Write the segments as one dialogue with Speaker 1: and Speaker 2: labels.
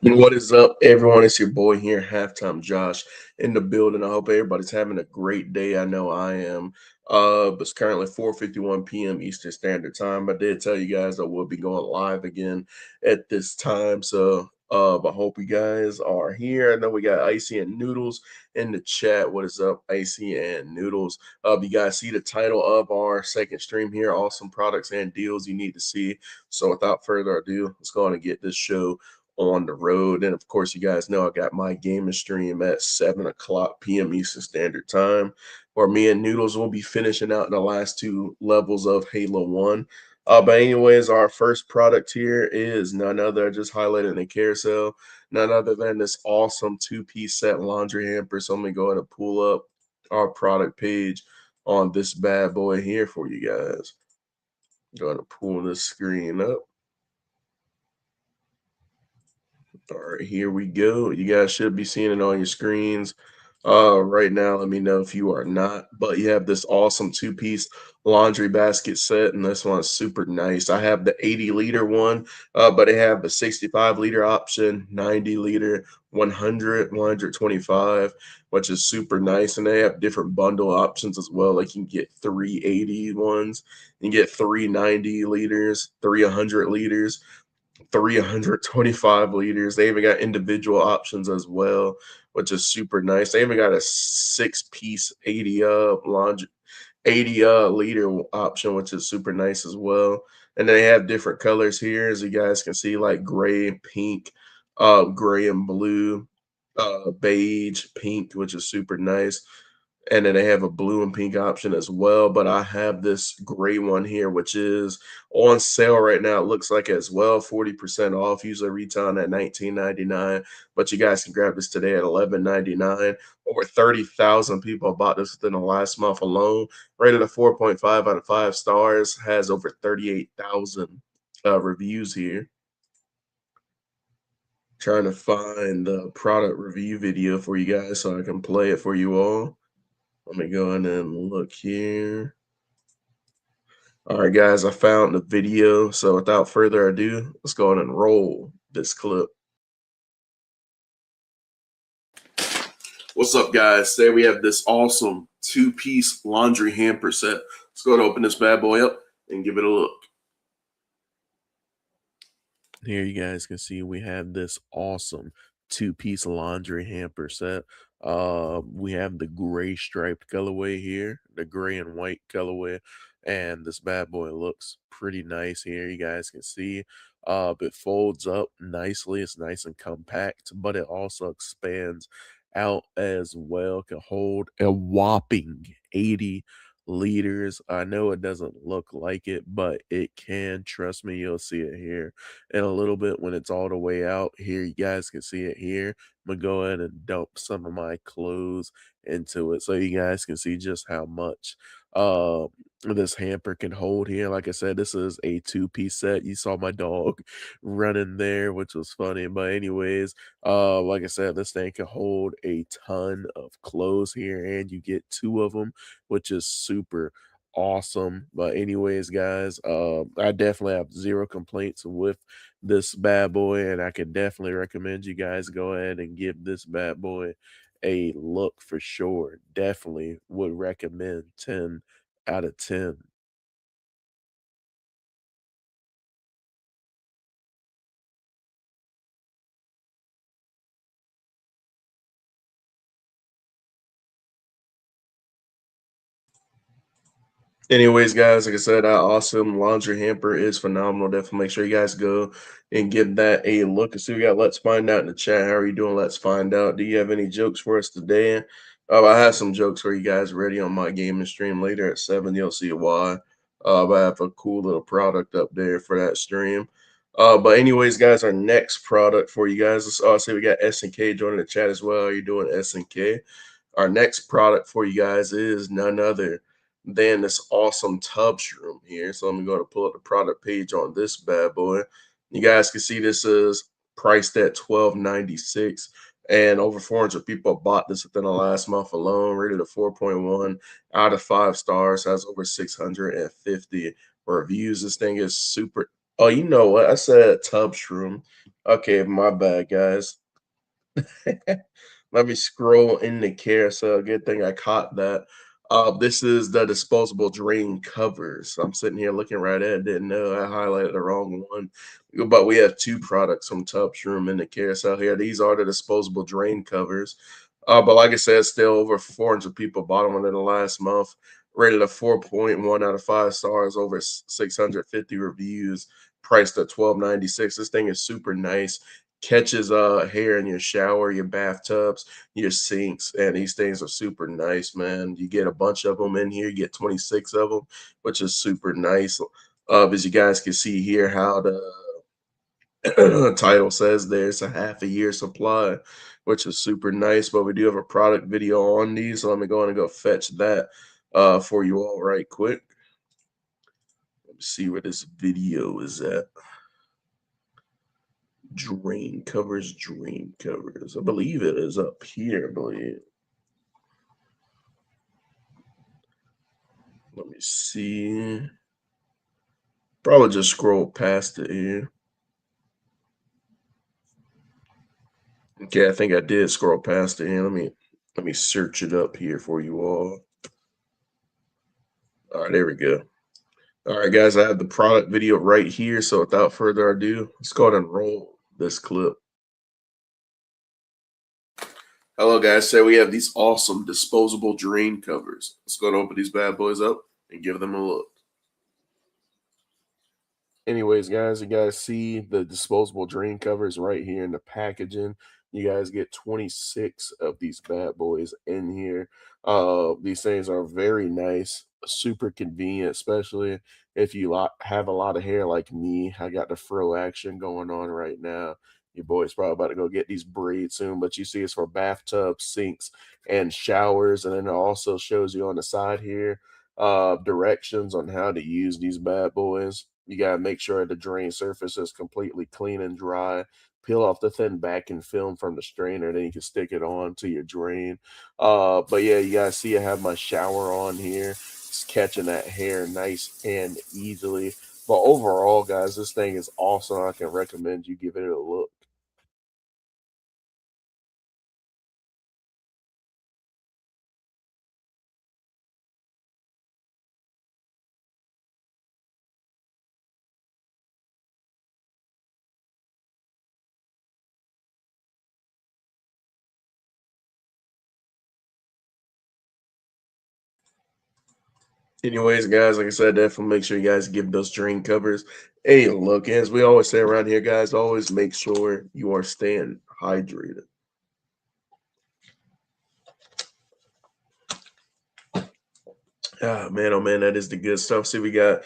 Speaker 1: What is up, everyone? It's your boy here, Halftime Josh, in the building. I hope everybody's having a great day. I know I am. It's currently 4:51 p.m. Eastern Standard Time. I did tell you guys I will be going live again at this time. I hope you guys are here. I know we got Icy and Noodles in the chat. What is up, Icy and Noodles? You guys see the title of our second stream here? Awesome products and deals you need to see. So, without further ado, let's go on and get this show on the road. And of course, you guys know I got my gaming stream at 7 o'clock p.m. Eastern Standard Time, where me and Noodles will be finishing out the last two levels of Halo 1. But anyways, our first product here is none other, I just highlighted in the carousel, none other than this awesome two-piece set laundry hamper. So I'm going to go ahead and pull up our product page on this bad boy here for you guys. Go ahead and pull this screen up. All right, here we go. You guys should be seeing it on your screens right now. Let me know if you are not. But you have this awesome two-piece laundry basket set, and this one's super nice. I have the 80-liter one, but I have the 65-liter option, 90-liter, 100, 125, which is super nice. And they have different bundle options as well. Like you can get 380 ones, you can get 390 liters, 300 liters. 325 liters. They even got individual options as well, which is super nice. They even got a six-piece 80 laundry 80 liter option, which is super nice as well. And they have different colors here, as you guys can see, like gray, pink, gray and blue, beige, pink, which is super nice. And then they have a blue and pink option as well. But I have this gray one here, which is on sale right now. It looks like as well, 40% off. Usually retailing at $19.99. But you guys can grab this today at $11.99. Over 30,000 people bought this within the last month alone. Rated a 4.5 out of 5 stars. Has over 38,000 reviews here. Trying to find the product review video for you guys so I can play it for you all. Let me go in and look here. All right, guys, I found the video. So without further ado, let's go ahead and roll this clip. What's up, guys? Today we have this awesome two-piece laundry hamper set. Let's go ahead and open this bad boy up and give it a look. Here you guys can see we have this awesome two-piece laundry hamper set. We have the gray striped colorway here, the gray and white colorway, and this bad boy looks pretty nice here. You guys can see it folds up nicely. It's nice and compact, but it also expands out as well. Can hold a whopping 80 liters. I know it doesn't look like it, but it can. Trust me, you'll see it here in a little bit when it's all the way out. Here, you guys can see it here. I'm gonna go ahead and dump some of my clothes into it so you guys can see just how much uh this hamper can hold here. Like I said, this is a two-piece set. You saw my dog running there, which was funny. But anyways, like I said, this thing can hold a ton of clothes here, and you get two of them, which is super awesome. But anyways, guys, I definitely have zero complaints with this bad boy, and I could definitely recommend you guys go ahead and give this bad boy a look for sure. Definitely would recommend 10 out of 10. Anyways, guys, like I said, that awesome laundry hamper is phenomenal. Definitely make sure you guys go and give that a look and see. We got Let's Find Out in the chat. How are you doing? Let's find out. Do you have any jokes for us today? I have some jokes for you guys ready on my gaming stream later at 7. You'll see why. I have a cool little product up there for that stream. But anyways, guys, our next product for you guys. Let's see we got SNK joining the chat as well. How are you doing, SNK? Our next product for you guys is none other than this awesome tub shroom here. So I'm going to pull up the product page on this bad boy. You guys can see this is priced at $12.96, and over 400 people bought this within the last month alone. Rated a 4.1 out of 5 stars. Has over 650 reviews. This thing is super Oh, you know what? I said tub shroom. Okay, my bad, guys. Let me scroll in the carousel. Good thing I caught that. This is the disposable drain covers. I'm sitting here looking right at it. Didn't know I highlighted the wrong one. But we have two products from Tub Shroom in the carousel here. These are the disposable drain covers. But like I said, still over 400 people bought them within the last month. Rated a 4.1 out of 5 stars, over 650 reviews, priced at 12.96. This thing is super nice, catches hair in your shower, your bathtubs, your sinks, and these things are super nice, man. You get a bunch of them in here, you get 26 of them, which is super nice. As you guys can see here, how the title says there's a half a year supply, which is super nice. But we do have a product video on these, so let me go on and go fetch that for you all right quick. Let me see where this video is at. Drain covers, drain covers. I believe it is up here, I believe. Let me see. Probably just scroll past it here. Okay, I think I did scroll past it here. Let me search it up here for you all. All right, there we go. All right, guys, I have the product video right here. So without further ado, let's go ahead and roll this clip. Hello, guys. So we have these awesome disposable drain covers. Let's go and open these bad boys up and give them a look. Anyways, guys, you guys see the disposable drain covers right here in the packaging. You guys get 26 of these bad boys in here. These things are very nice, super convenient, especially if you have a lot of hair like me. I got the fro action going on right now. Your boy's probably about to go get these braids soon, but you see it's for bathtubs, sinks, and showers. And then it also shows you on the side here directions on how to use these bad boys. You gotta make sure the drain surface is completely clean and dry. Peel off the thin backing film from the strainer, then you can stick it on to your drain. But yeah, you guys see I have my shower on here. It's catching that hair nice and easily. But overall, guys, this thing is awesome. I can recommend you give it a look. Anyways, guys, like I said, definitely make sure you guys give those drain covers a look. As we always say around here, guys, always make sure you are staying hydrated. Ah, man, oh man, that is the good stuff. See, we got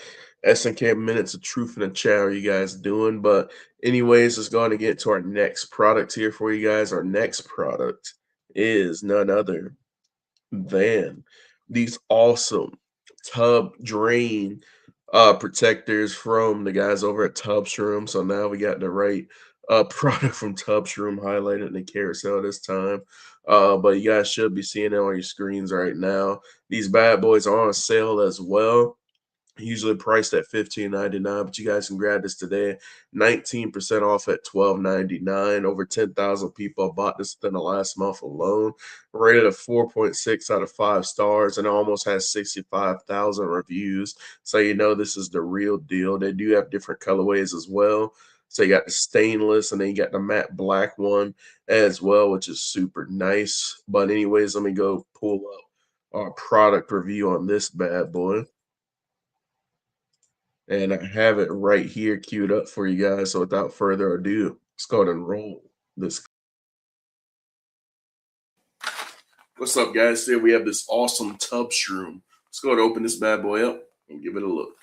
Speaker 1: SNK Minutes of Truth and a Chat. How are you guys doing? But anyways, let's go on and get to our next product here for you guys. Our next product is none other than these awesome tub drain protectors from the guys over at Tub Shroom. So now we got the right product from Tub Shroom highlighted in the carousel this time. But you guys should be seeing it on your screens right now. These bad boys are on sale as well, usually priced at $15.99, but you guys can grab this today 19% off at $12.99. Over 10,000 people bought this within the last month alone. Rated a 4.6 out of 5 stars, and almost has 65,000 reviews, so you know this is the real deal. They do have different colorways as well. So you got the stainless, and then you got the matte black one as well, which is super nice. But anyways, let me go pull up our product review on this bad boy. And I have it right here queued up for you guys. So without further ado, let's go ahead and roll this. What's up, guys? Today we have this awesome tub shroom. Let's go ahead and open this bad boy up and give it a look.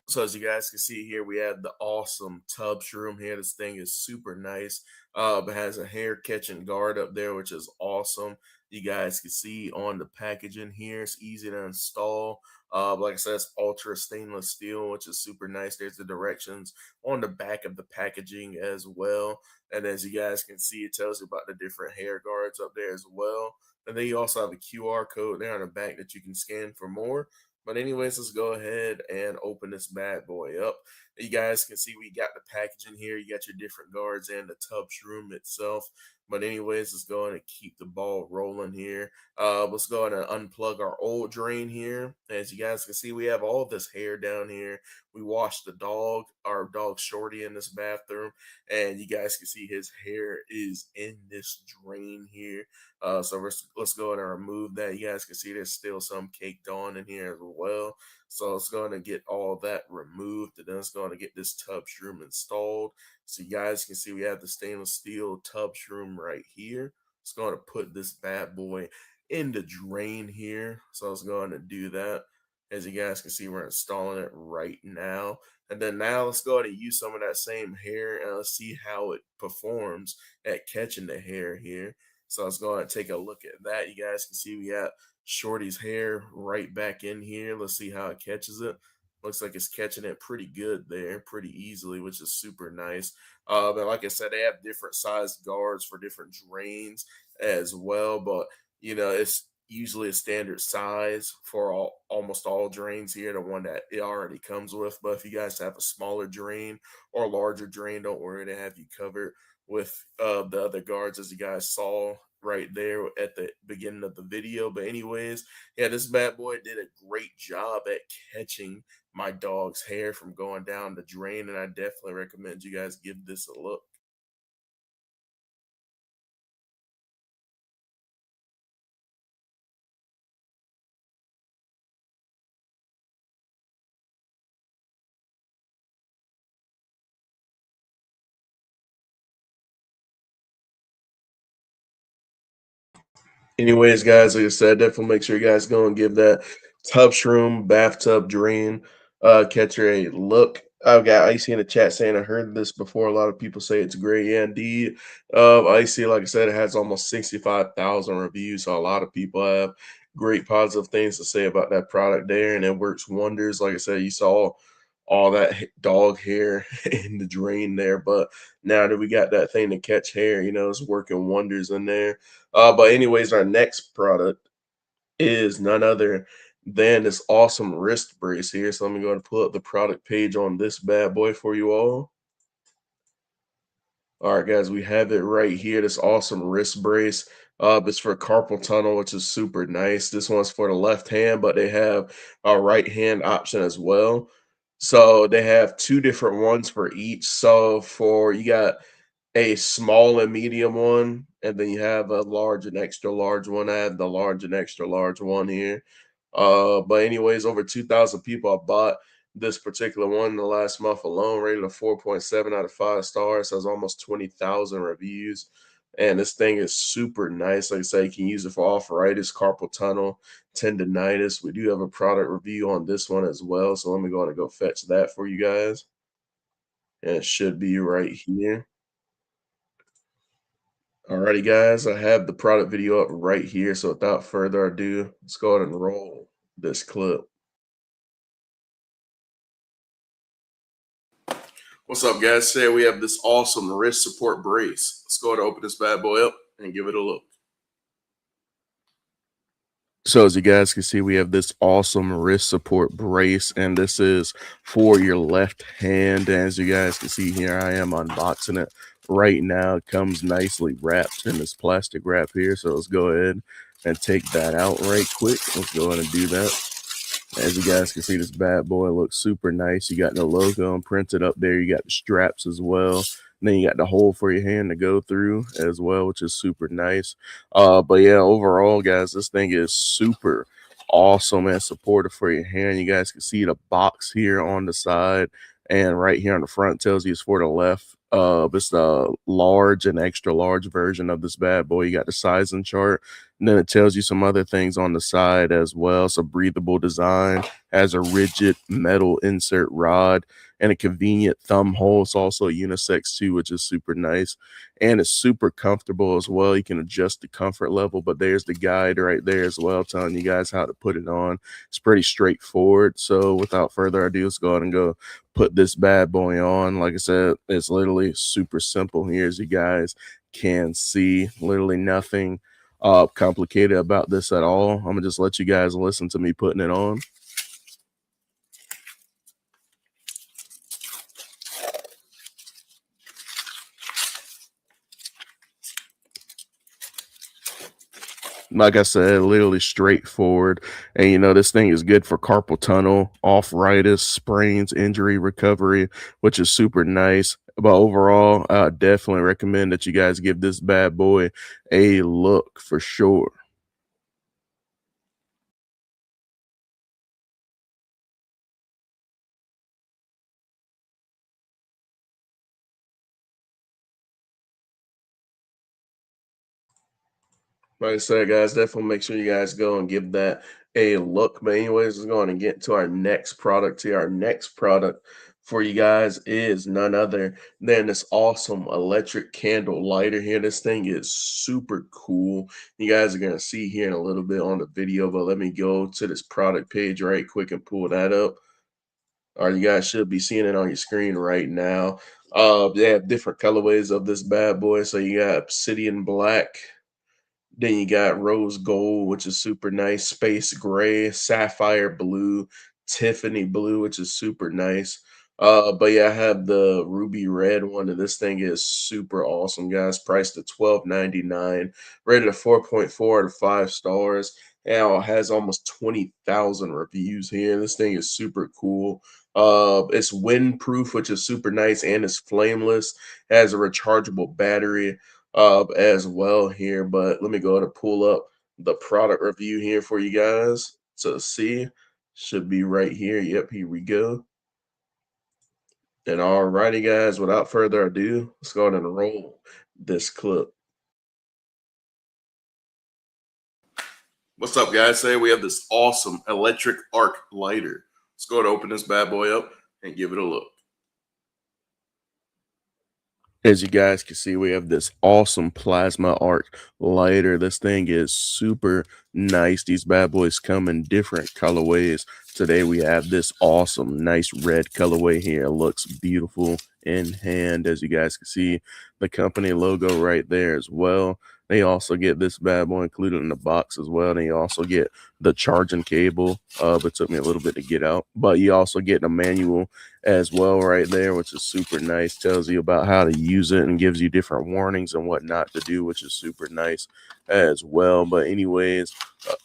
Speaker 1: So as you guys can see here, we have the awesome tub shroom here. This thing is super nice. It has a hair catching guard up there, which is awesome. You guys can see on the packaging here, it's easy to install. Like I said, it's ultra stainless steel, which is super nice. There's the directions on the back of the packaging as well. And as you guys can see, it tells you about the different hair guards up there as well. And then you also have a QR code there on the back that you can scan for more. But anyways, let's go ahead and open this bad boy up. You guys can see we got the packaging here. You got your different guards and the tub shroom itself. But anyways, let's go ahead and keep the ball rolling here. Let's go ahead and unplug our old drain here. As you guys can see, we have all this hair down here. We washed the dog, our dog Shorty, in this bathroom, and you guys can see his hair is in this drain here. So let's go ahead and remove that. You guys can see there's still some caked on in here as well. So it's going to get all that removed, and then it's going to get this tub shroom installed. So you guys can see we have the stainless steel tub shroom right here. It's going to put this bad boy in the drain here. So it's going to do that. As you guys can see, we're installing it right now. And then now let's go ahead and use some of that same hair and let's see how it performs at catching the hair here. So let's go ahead and take a look at that. You guys can see we got Shorty's hair right back in here. Let's see how it catches it. Looks like it's catching it pretty good there, pretty easily, which is super nice. But like I said, they have different sized guards for different drains as well. But it's usually a standard size for almost all drains here, the one that it already comes with. But if you guys have a smaller drain or larger drain, don't worry, they have you covered with the other guards, as you guys saw right there at the beginning of the video. But anyways, yeah, this bad boy did a great job at catching my dog's hair from going down the drain, and I definitely recommend you guys give this a look. Anyways, guys, like I said, definitely make sure you guys go and give that tub shroom bathtub drain catcher a look. I've got Icy in the chat saying I heard this before. A lot of people say it's great. Yeah, indeed. Icy, like I said, it has almost 65,000 reviews. So a lot of people have great positive things to say about that product there, and it works wonders. Like I said, you saw all that dog hair in the drain there, but now that we got that thing to catch hair, it's working wonders in there. But anyways, our next product is none other than this awesome wrist brace here. So let me go and pull up the product page on this bad boy for you all. All right, guys, we have it right here. This awesome wrist brace. It's for carpal tunnel, which is super nice. This one's for the left hand, but they have a right hand option as well. So they have two different ones for each. So for you got a small and medium one, and then you have a large and extra large one. I have the large and extra large one here. But anyways, over 2,000 people have bought this particular one in the last month alone, rated a 4.7 out of 5 stars, has almost 20,000 reviews. And this thing is super nice. Like I say, you can use it for arthritis, carpal tunnel, tendonitis. We do have a product review on this one as well. So let me go on and go fetch that for you guys. And it should be right here. Alrighty, guys, I have the product video up right here. So without further ado, let's go ahead and roll this clip. What's up, guys? Today we have this awesome wrist support brace. Let's go ahead and open this bad boy up and give it a look. So as you guys can see, we have this awesome wrist support brace, and this is for your left hand. As you guys can see here, I am unboxing it right now. It comes nicely wrapped in this plastic wrap here. So let's go ahead and take that out right quick. Let's go ahead and do that. As you guys can see, this bad boy looks super nice. You got the logo printed up there. You got the straps as well. And then you got the hole for your hand to go through as well, which is super nice. But yeah, overall, guys, this thing is super awesome and supportive for your hand. You guys can see the box here on the side, and right here on the front tells you it's for the left. It's the large and extra large version of this bad boy. You got the sizing chart, and then it tells you some other things on the side as well. It's a breathable design, has a rigid metal insert rod, and a convenient thumb hole. It's also unisex too, which is super nice. And it's super comfortable as well. You can adjust the comfort level, but there's the guide right there as well, telling you guys how to put it on. It's pretty straightforward. So without further ado, let's go ahead and go put this bad boy on. Like I said, it's literally super simple here, as you guys can see. Literally nothing complicated about this at all. I'm gonna just let you guys listen to me putting it on. Like I said, literally straightforward. And this thing is good for carpal tunnel, arthritis, sprains, injury recovery, which is super nice. But overall, I definitely recommend that you guys give this bad boy a look for sure. Like I said, guys, definitely make sure you guys go and give that a look. But anyways, let's go on and get to our next product here. Our next product for you guys is none other than this awesome electric candle lighter here. This thing is super cool. You guys are gonna see here in a little bit on the video, but let me go to this product page right quick and pull that up. Or you guys should be seeing it on your screen right now. They have different colorways of this bad boy. So you got Obsidian Black, then you got rose gold, which is super nice, space gray, sapphire blue, Tiffany blue, which is super nice. But yeah, I have the ruby red one, and this thing is super awesome, guys. Priced at $12.99, rated a 4.4 out of 5 stars. Now it has almost 20,000 reviews here. This thing is super cool. It's windproof, which is super nice, and it's flameless. Has a rechargeable battery as well here. But let me go ahead and pull up the product review here for you guys to see. Should be right here. Yep, here we go. And alrighty, guys, without further ado, let's go ahead and roll this clip. What's up, guys? Say we have this awesome electric arc lighter. Let's go ahead and open this bad boy up and give it a look. As you guys can see, we have this awesome plasma arc lighter. This thing is super nice. These bad boys come in different colorways. Today we have this awesome, nice red colorway here. It looks beautiful in hand. As you guys can see, the company logo right there as well. They also get this bad boy included in the box as well. And you also get the charging cable. It took me a little bit to get out, but you also get a manual as well right there, which is super nice. Tells you about how to use it and gives you different warnings and what not to do, which is super nice as well. But anyways,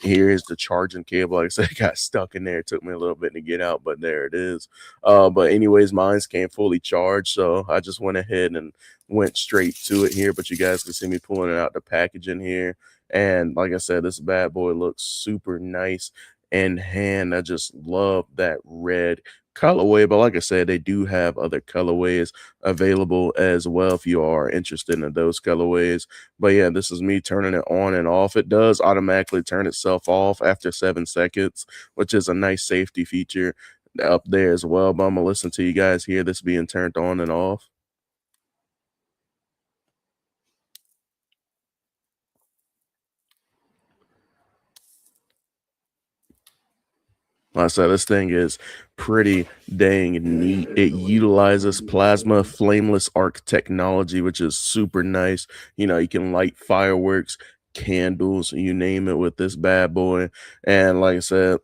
Speaker 1: here is the charging cable. Like I said, it got stuck in there. It took me a little bit to get out, but there it is. But anyways, mine's came fully charged, so I just went ahead and went straight to it here. But you guys can see me pulling it out the packaging here. And like I said, this bad boy looks super nice in hand. I just love that red colorway. But like I said, they do have other colorways available as well if you are interested in those colorways. But yeah, this is me turning it on and off. It does automatically turn itself off after 7 seconds, which is a nice safety feature up there as well. But I'm gonna listen to you guys hear this being turned on and off. Like I said, this thing is pretty dang neat. It utilizes plasma flameless arc technology, which is super nice. You can light fireworks, candles, you name it with this bad boy. And like I said,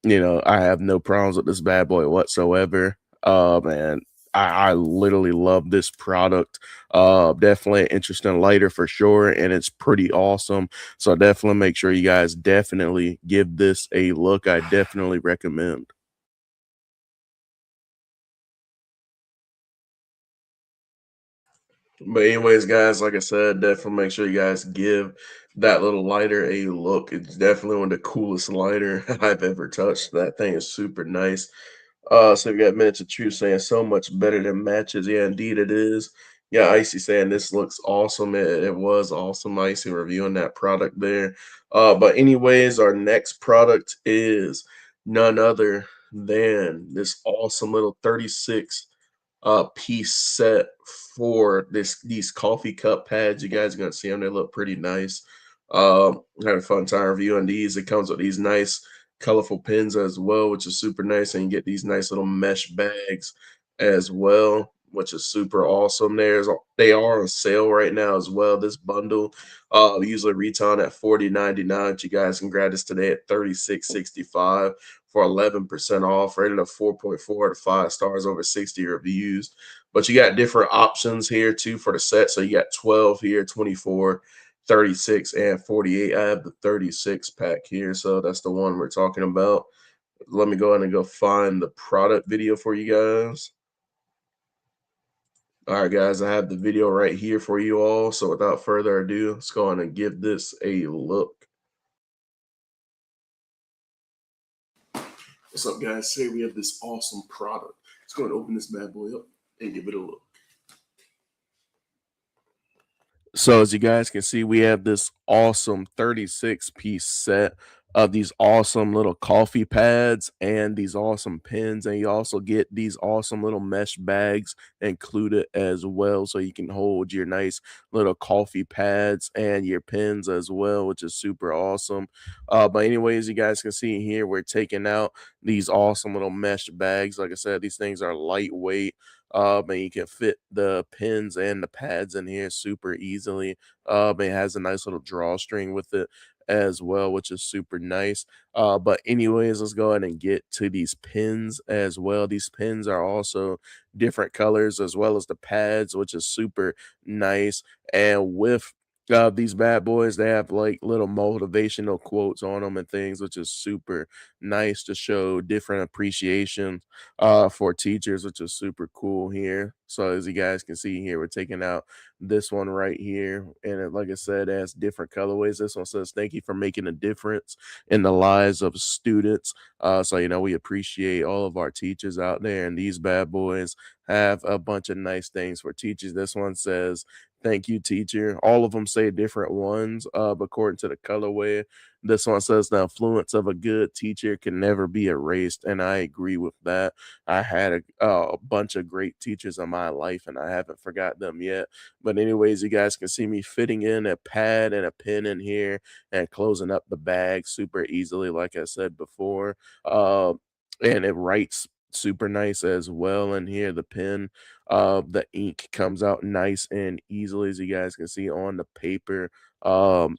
Speaker 1: I have no problems with this bad boy whatsoever. And I literally love this product. Definitely an interesting lighter for sure, and it's pretty awesome. So definitely make sure you guys definitely give this a look. I definitely recommend. But anyways, guys, like I said, definitely make sure you guys give that little lighter a look. It's definitely one of the coolest lighter I've ever touched. That thing is super nice. So we got Minutes of Truth saying so much better than matches. Yeah, indeed it is. Yeah, Icy saying this looks awesome. It was awesome. Icy reviewing that product there. But anyways, our next product is none other than this awesome little 36 piece set for these coffee cup pads. You guys are gonna see them. They look pretty nice. Had a fun time reviewing these. It comes with these nice colorful pins as well, which is super nice. And you get these nice little mesh bags as well, which is super awesome. They are on sale right now as well. This bundle usually retailing at $40.99. You guys can grab this today at $36.65 for 11% off, rated a 4.4 to 5 stars, over 60 reviews. But you got different options here too for the set. So you got 12 here, 24, 36 and 48. I have the 36 pack here, so that's the one we're talking about. Let me go ahead and go find the product video for you guys. All right, guys, I have the video right here for you all. So without further ado, let's go on and give this a look. What's up, guys? Today we have this awesome product. Let's go and open this bad boy up and give it a look. So as you guys can see, we have this awesome 36-piece set of these awesome little coffee pads and these awesome pens. And you also get these awesome little mesh bags included as well. So you can hold your nice little coffee pads and your pens as well, which is super awesome. But anyways, you guys can see here, we're taking out these awesome little mesh bags. Like I said, these things are lightweight, and you can fit the pins and the pads in here super easily. It has a nice little drawstring with it as well, which is super nice. But anyways, let's go ahead and get to these pins as well. These pins are also different colors as well as the pads, which is super nice. And with these bad boys, they have like little motivational quotes on them and things, which is super nice to show different appreciation for teachers, which is super cool here. So as you guys can see here, we're taking out this one right here, and like I said, it has different colorways. This one says, "Thank you for making a difference in the lives of students." So we appreciate all of our teachers out there, and these bad boys have a bunch of nice things for teachers. This one says, "Thank you, teacher." All of them say different ones, but according to the colorway. This one says, "The influence of a good teacher can never be erased," and I agree with that. I had a bunch of great teachers in my life, and I haven't forgot them yet. But anyways, you guys can see me fitting in a pad and a pen in here and closing up the bag super easily, like I said before. And it writes super nice as well in here. The pen, the ink comes out nice and easily, as you guys can see on the paper. Um,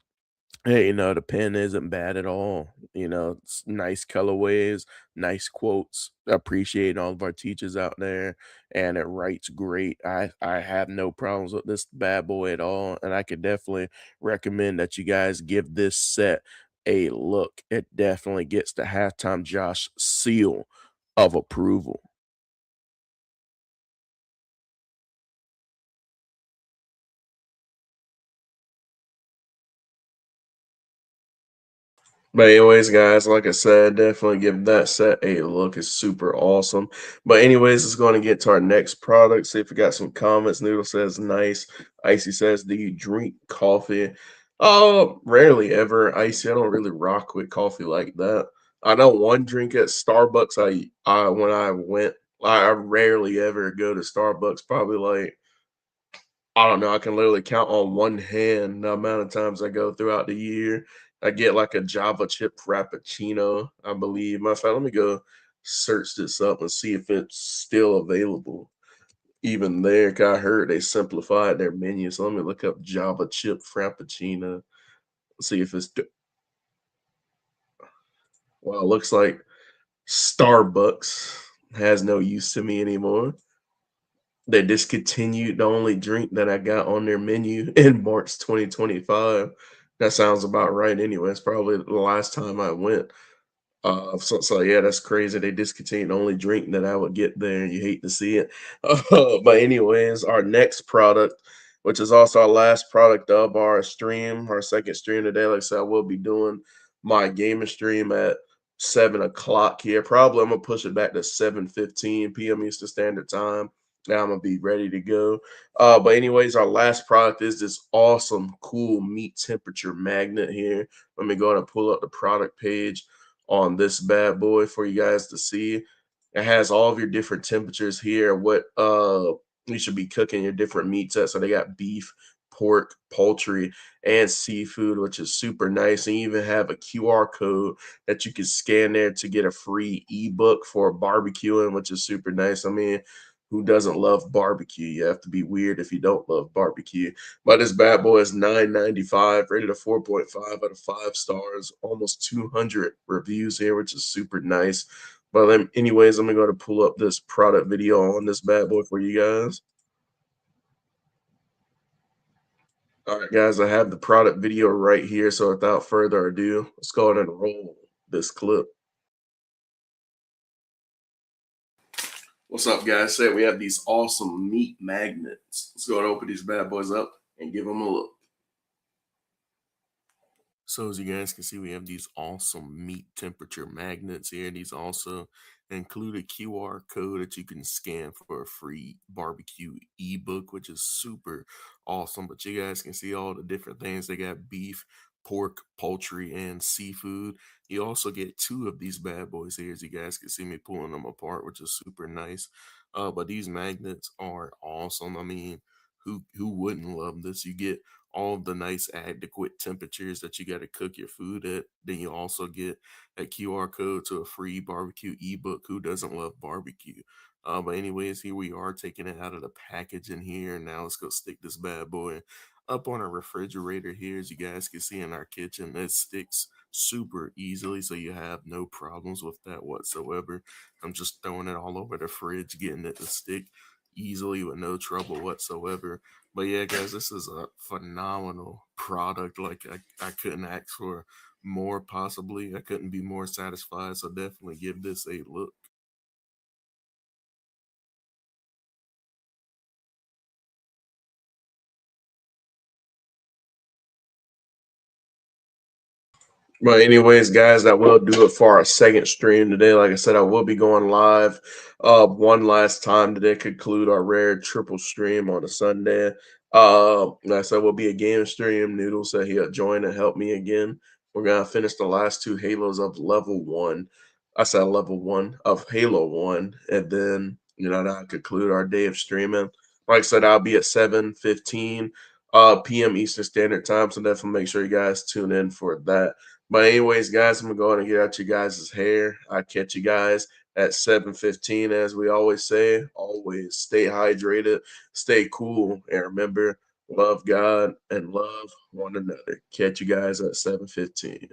Speaker 1: Hey, the pen isn't bad at all. It's nice colorways, nice quotes. Appreciate all of our teachers out there, and it writes great. I have no problems with this bad boy at all, and I could definitely recommend that you guys give this set a look. It definitely gets the halftime Josh seal of approval. But anyways, guys, like I said, definitely give that set a look. It's super awesome. But anyways, let's go on and get to our next product. See if we got some comments. Noodle says nice. Icy says, "Do you drink coffee?" Oh, rarely ever. Icy, I don't really rock with coffee like that. I know one drink at Starbucks. I when I went, I rarely ever go to Starbucks. Probably like, I don't know, I can literally count on one hand the amount of times I go throughout the year. I get like a Java chip frappuccino, I believe. Matter of fact, let me go search this up and see if it's still available. Even there, 'cause I heard they simplified their menu. So let me look up Java chip frappuccino. See if it's well, it looks like Starbucks has no use to me anymore. They discontinued the only drink that I got on their menu in March 2025. That sounds about right anyway. It's probably the last time I went. So yeah, that's crazy. They discontinued the only drink that I would get there. You hate to see it. But anyways, our next product, which is also our last product of our stream, our second stream today. Like I said, I will be doing my gaming stream at 7 o'clock here. Probably I'm gonna push it back to 7:15 p.m. Eastern Standard Time. Now I'm gonna be ready to go. But anyways, our last product is this awesome, cool meat temperature magnet here. Let me go ahead and pull up the product page on this bad boy for you guys to see. It has all of your different temperatures here, what you should be cooking your different meats at. So they got beef, pork, poultry, and seafood, which is super nice. And you even have a QR code that you can scan there to get a free ebook for barbecuing, which is super nice. I mean, who doesn't love barbecue? You have to be weird if you don't love barbecue. But this bad boy is 9.95, rated a 4.5 out of 5 stars, almost 200 reviews here, which is super nice. But then, anyways, I'm gonna go to pull up this product video on this bad boy for you guys. All right, guys, I have the product video right here. So without further ado, let's go ahead and roll this clip. What's up, guys? Say we have these awesome meat magnets. Let's go and open these bad boys up and give them a look. So as you guys can see, we have these awesome meat temperature magnets here. These also include a QR code that you can scan for a free barbecue ebook, which is super awesome. But you guys can see all the different things. They got beef, pork, poultry, and seafood. You also get two of these bad boys here, as you guys can see me pulling them apart, which is super nice. But these magnets are awesome. I mean, who wouldn't love this? You get all of the nice adequate temperatures that you got to cook your food at. Then you also get a QR code to a free barbecue ebook. Who doesn't love barbecue? But anyways, here we are taking it out of the package in here. Now let's go stick this bad boy up on our refrigerator here. As you guys can see in our kitchen, it sticks super easily, so you have no problems with that whatsoever. I'm just throwing it all over the fridge, getting it to stick easily with no trouble whatsoever. But yeah, guys, this is a phenomenal product. Like I couldn't ask for more possibly. I couldn't be more satisfied. So definitely give this a look. But anyways, guys, that will do it for our second stream today. Like I said, I will be going live one last time today, conclude our rare triple stream on a Sunday. Like I said, will be a game stream. Noodle said he'll join and help me again. We're gonna finish the last two Halos of level one. I said level one of Halo one, and then that'll conclude our day of streaming. Like I said, I'll be at 7:15 p.m. Eastern Standard Time. So definitely make sure you guys tune in for that. But anyways, guys, I'm gonna go ahead and get out you guys' hair. I catch you guys at 7:15, as we always say. Always stay hydrated, stay cool, and remember, love God and love one another. Catch you guys at 7:15.